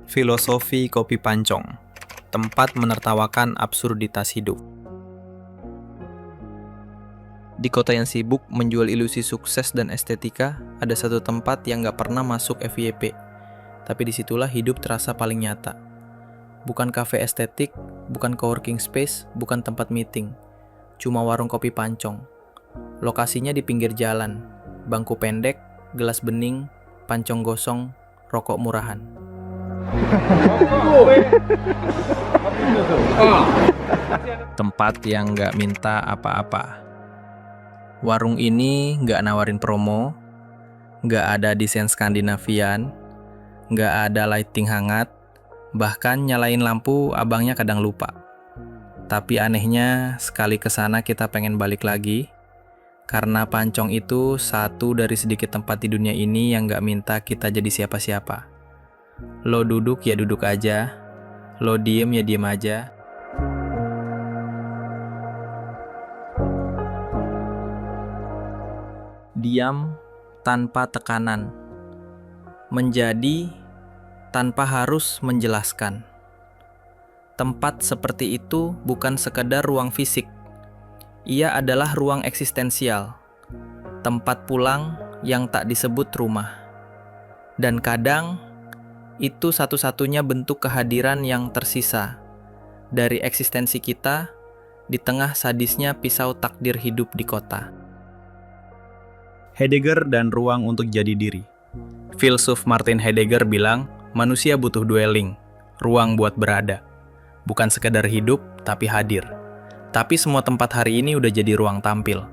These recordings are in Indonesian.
Filosofi Kopi Pancong, tempat menertawakan absurditas hidup. Di kota yang sibuk menjual ilusi sukses dan estetika, ada satu tempat yang gak pernah masuk FYP. Tapi disitulah hidup terasa paling nyata. Bukan kafe estetik, bukan coworking space, bukan tempat meeting. Cuma warung kopi pancong. Lokasinya di pinggir jalan. Bangku pendek, gelas bening, pancong gosong, rokok murahan. Tempat yang gak minta apa-apa. Warung ini gak nawarin promo, gak ada desain Skandinavian, gak ada lighting hangat, bahkan nyalain lampu abangnya kadang lupa. Tapi anehnya, sekali kesana kita pengen balik lagi, karena pancong itu satu dari sedikit tempat di dunia ini yang gak minta kita jadi siapa-siapa. Lo duduk ya duduk aja, lo diem ya diem aja. Diam tanpa tekanan, menjadi tanpa harus menjelaskan. Tempat seperti itu bukan sekedar ruang fisik, ia adalah ruang eksistensial, tempat pulang yang tak disebut rumah. Dan kadang, itu satu-satunya bentuk kehadiran yang tersisa dari eksistensi kita di tengah sadisnya pisau takdir hidup di kota. Heidegger dan ruang untuk jadi diri. Filsuf Martin Heidegger bilang, manusia butuh dwelling, ruang buat berada. Bukan sekedar hidup, tapi hadir. Tapi semua tempat hari ini udah jadi ruang tampil.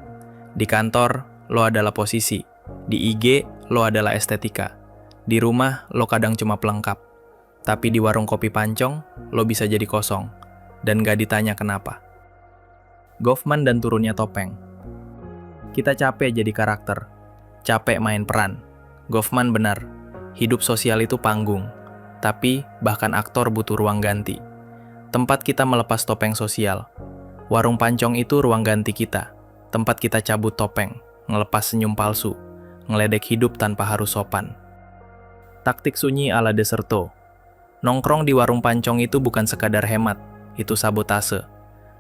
Di kantor, lo adalah posisi. Di IG, lo adalah estetika. Di rumah, lo kadang cuma pelengkap. Tapi di warung kopi pancong, lo bisa jadi kosong. Dan gak ditanya kenapa. Goffman dan turunnya topeng. Kita capek jadi karakter, capek main peran. Goffman benar, hidup sosial itu panggung. Tapi bahkan aktor butuh ruang ganti. Tempat kita melepas topeng sosial. Warung pancong itu ruang ganti kita. Tempat kita cabut topeng, ngelepas senyum palsu, ngeledek hidup tanpa harus sopan. Taktik sunyi ala Desserto. Nongkrong di warung pancong itu bukan sekadar hemat, itu sabotase.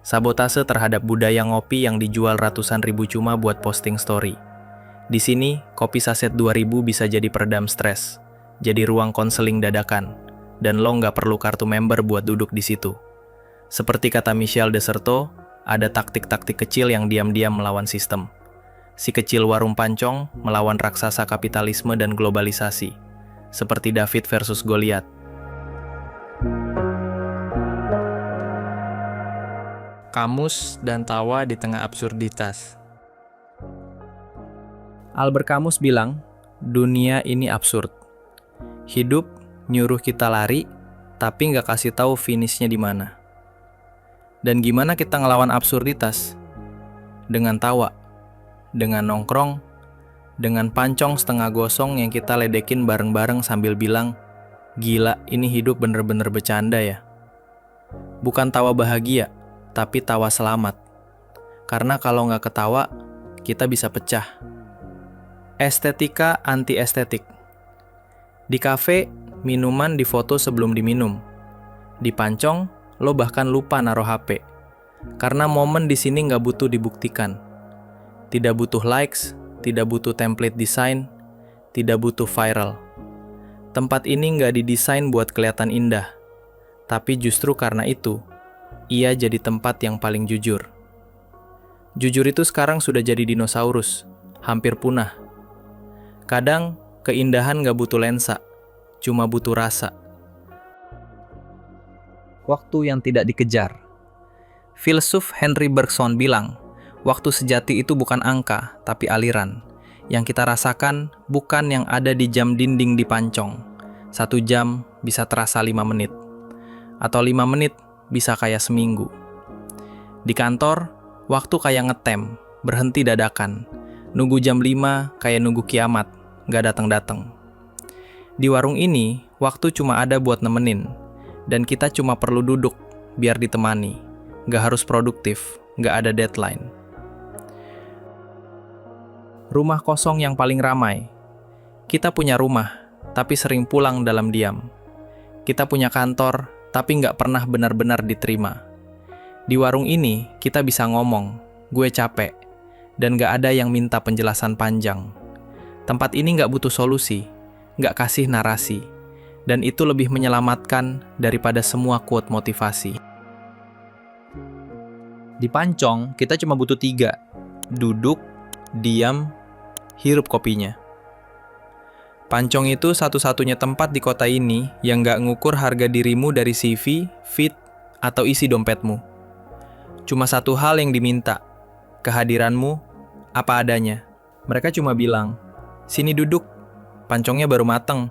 Sabotase terhadap budaya ngopi yang dijual ratusan ribu cuma buat posting story. Di sini, kopi saset 2000 bisa jadi peredam stres, jadi ruang konseling dadakan, dan lo nggak perlu kartu member buat duduk di situ. Seperti kata Michel Desserto, ada taktik-taktik kecil yang diam-diam melawan sistem. Si kecil warung pancong melawan raksasa kapitalisme dan globalisasi, seperti David versus Goliat. Kamus dan tawa di tengah absurditas. Albert Camus bilang, dunia ini absurd. Hidup nyuruh kita lari, tapi nggak kasih tahu finishnya di mana. Dan gimana kita ngelawan absurditas? Dengan tawa, dengan nongkrong, dengan pancong setengah gosong yang kita ledekin bareng-bareng sambil bilang, gila ini hidup bener-bener bercanda ya. Bukan tawa bahagia, tapi tawa selamat. Karena kalau nggak ketawa, kita bisa pecah. Estetika anti-estetik. Di kafe, minuman difoto sebelum diminum. Di pancong, lo bahkan lupa naruh HP. Karena momen di sini nggak butuh dibuktikan. Tidak butuh likes, tidak butuh template desain, tidak butuh viral. Tempat ini nggak didesain buat kelihatan indah. Tapi justru karena itu, ia jadi tempat yang paling jujur. Jujur itu sekarang sudah jadi dinosaurus, hampir punah. Kadang, keindahan gak butuh lensa, cuma butuh rasa. Waktu yang tidak dikejar. Filsuf Henry Bergson bilang, waktu sejati itu bukan angka, tapi aliran. Yang kita rasakan bukan yang ada di jam dinding di pancong. 1 jam bisa terasa 5 menit. Atau 5 menit bisa kayak seminggu. Di kantor, waktu kayak ngetem, berhenti dadakan. Nunggu jam 5 kayak nunggu kiamat, gak datang-datang. Di warung ini, waktu cuma ada buat nemenin. Dan kita cuma perlu duduk, biar ditemani. Gak harus produktif, gak ada deadline. Rumah kosong yang paling ramai. Kita punya rumah, tapi sering pulang dalam diam. Kita punya kantor, tapi nggak pernah benar-benar diterima. Di warung ini, kita bisa ngomong, gue capek, dan nggak ada yang minta penjelasan panjang. Tempat ini nggak butuh solusi, nggak kasih narasi, dan itu lebih menyelamatkan daripada semua quote motivasi. Di Pancong, kita cuma butuh 3. Duduk, diam, hirup kopinya. Pancong itu satu-satunya tempat di kota ini yang nggak ngukur harga dirimu dari CV, fit, atau isi dompetmu. Cuma satu hal yang diminta, kehadiranmu apa adanya. Mereka cuma bilang, sini duduk, pancongnya baru mateng.